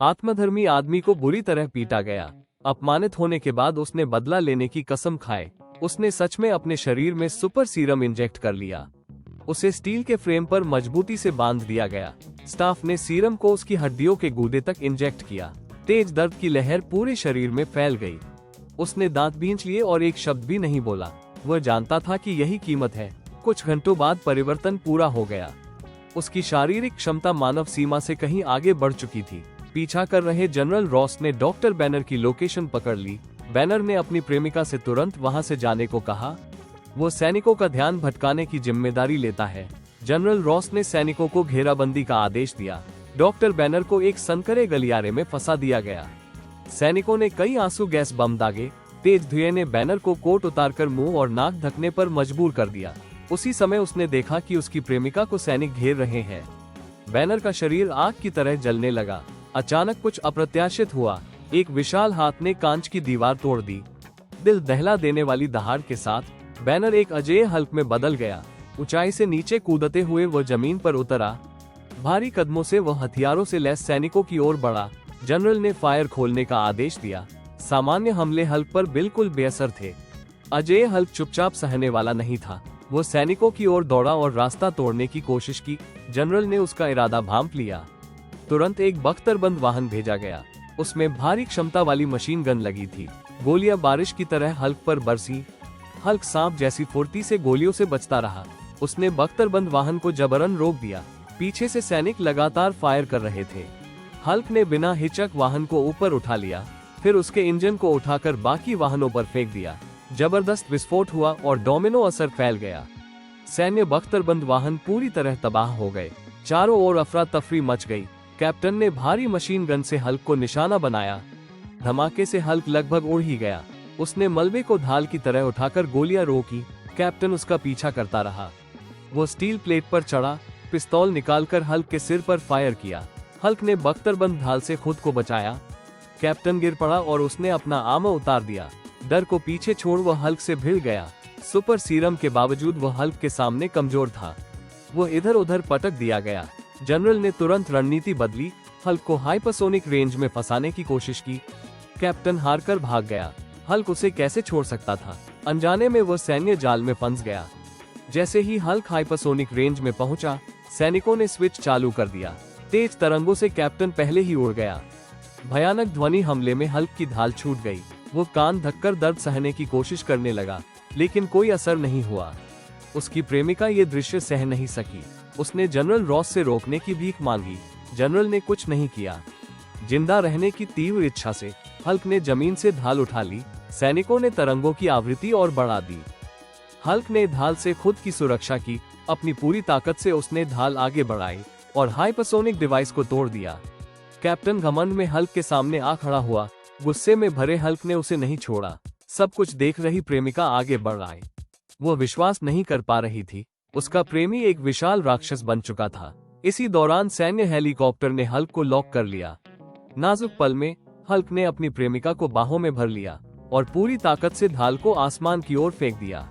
आत्मधर्मी आदमी को बुरी तरह पीटा गया। अपमानित होने के बाद उसने बदला लेने की कसम खाए। उसने सच में अपने शरीर में सुपर सीरम इंजेक्ट कर लिया। उसे स्टील के फ्रेम पर मजबूती से बांध दिया गया। स्टाफ ने सीरम को उसकी हड्डियों के गूदे तक इंजेक्ट किया। तेज दर्द की लहर पूरे शरीर में फैल गई। उसने दांत भींच लिए और एक शब्द भी नहीं बोला। वह जानता था कि यही कीमत है। कुछ घंटों बाद परिवर्तन पूरा हो गया। उसकी शारीरिक क्षमता मानव सीमा से कहीं आगे बढ़ चुकी थी। पीछा कर रहे जनरल रॉस ने डॉक्टर बैनर की लोकेशन पकड़ ली। बैनर ने अपनी प्रेमिका से तुरंत वहां से जाने को कहा। वो सैनिकों का ध्यान भटकाने की जिम्मेदारी लेता है। जनरल रॉस ने सैनिकों को घेराबंदी का आदेश दिया। डॉक्टर बैनर को एक संकरे गलियारे में फंसा दिया गया। सैनिकों ने कई आंसू गैस बम दागे। तेज धुएं ने बैनर को कोट उतारकर मुंह और नाक ढकने पर मजबूर कर दिया। उसी समय उसने देखा कि उसकी प्रेमिका को सैनिक घेर रहे हैं। बैनर का शरीर आग की तरह जलने लगा। अचानक कुछ अप्रत्याशित हुआ। एक विशाल हाथ ने कांच की दीवार तोड़ दी। दिल दहला देने वाली दहाड़ के साथ बैनर एक अजेय हल्क में बदल गया। ऊंचाई से नीचे कूदते हुए वह जमीन पर उतरा। भारी कदमों से वह हथियारों से लैस सैनिकों की ओर बढ़ा। जनरल ने फायर खोलने का आदेश दिया। सामान्य हमले हल्क पर बिल्कुल बेअसर थे। अजेय हल्क चुपचाप सहने वाला नहीं था। वो सैनिकों की ओर दौड़ा और रास्ता तोड़ने की कोशिश की। जनरल ने उसका इरादा भांप लिया। तुरंत एक बख्तरबंद वाहन भेजा गया। उसमें भारी क्षमता वाली मशीन गन लगी थी। गोलियां बारिश की तरह हल्क पर बरसी। हल्क सांप जैसी फुर्ती से गोलियों से बचता रहा। उसने बख्तरबंद वाहन को जबरन रोक दिया। पीछे से सैनिक लगातार फायर कर रहे थे। हल्क ने बिना हिचक वाहन को ऊपर उठा लिया। फिर उसके इंजन को उठाकर बाकी वाहनों पर फेंक दिया। जबरदस्त विस्फोट हुआ और डोमिनो असर फैल गया। सैन्य बख्तरबंद वाहन पूरी तरह तबाह हो गए। चारों ओर अफरा तफरी मच गई। कैप्टन ने भारी मशीन गन से हल्क को निशाना बनाया। धमाके से हल्क लगभग उड़ ही गया। उसने मलबे को ढाल की तरह उठाकर गोलियां रोकी। कैप्टन उसका पीछा करता रहा। वो स्टील प्लेट पर चढ़ा। पिस्तौल निकालकर हल्क के सिर पर फायर किया। हल्क ने बख्तरबंद ढाल से खुद को बचाया। कैप्टन गिर पड़ा और उसने अपना आर्मर उतार दिया। डर को पीछे छोड़ वह हल्क से भिड़ गया। सुपर सीरम के बावजूद वह हल्क के सामने कमजोर था। वो इधर उधर पटक दिया गया। जनरल ने तुरंत रणनीति बदली। हल्क को हाइपरसोनिक रेंज में फंसाने की कोशिश की। कैप्टन हारकर भाग गया। हल्क उसे कैसे छोड़ सकता था। अनजाने में वह सैन्य जाल में फंस गया। जैसे ही हल्क हाइपरसोनिक रेंज में पहुंचा, सैनिकों ने स्विच चालू कर दिया। तेज तरंगों से कैप्टन पहले ही उड़ गया। भयानक ध्वनि हमले में हल्क की ढाल छूट गई। वो कान ढककर दर्द सहने की कोशिश करने लगा, लेकिन कोई असर नहीं हुआ। उसकी प्रेमिका ये दृश्य सह नहीं सकी। उसने जनरल रॉस से रोकने की भीख मांगी। जनरल ने कुछ नहीं किया। जिंदा रहने की तीव्र इच्छा से हल्क ने जमीन से ढाल उठा ली। सैनिकों ने तरंगों की आवृत्ति और बढ़ा दी। हल्क ने ढाल से खुद की सुरक्षा की। अपनी पूरी ताकत से उसने ढाल आगे बढ़ाई और हाइपरसोनिक डिवाइस को तोड़ दिया। कैप्टन घमंड में हल्क के सामने आ खड़ा हुआ। गुस्से में भरे हल्क ने उसे नहीं छोड़ा। सब कुछ देख रही प्रेमिका आगे बढ़ आई। वो विश्वास नहीं कर पा रही थी। उसका प्रेमी एक विशाल राक्षस बन चुका था। इसी दौरान सैन्य हेलीकॉप्टर ने हल्क को लॉक कर लिया। नाजुक पल में हल्क ने अपनी प्रेमिका को बाहों में भर लिया और पूरी ताकत से ढाल को आसमान की ओर फेंक दिया।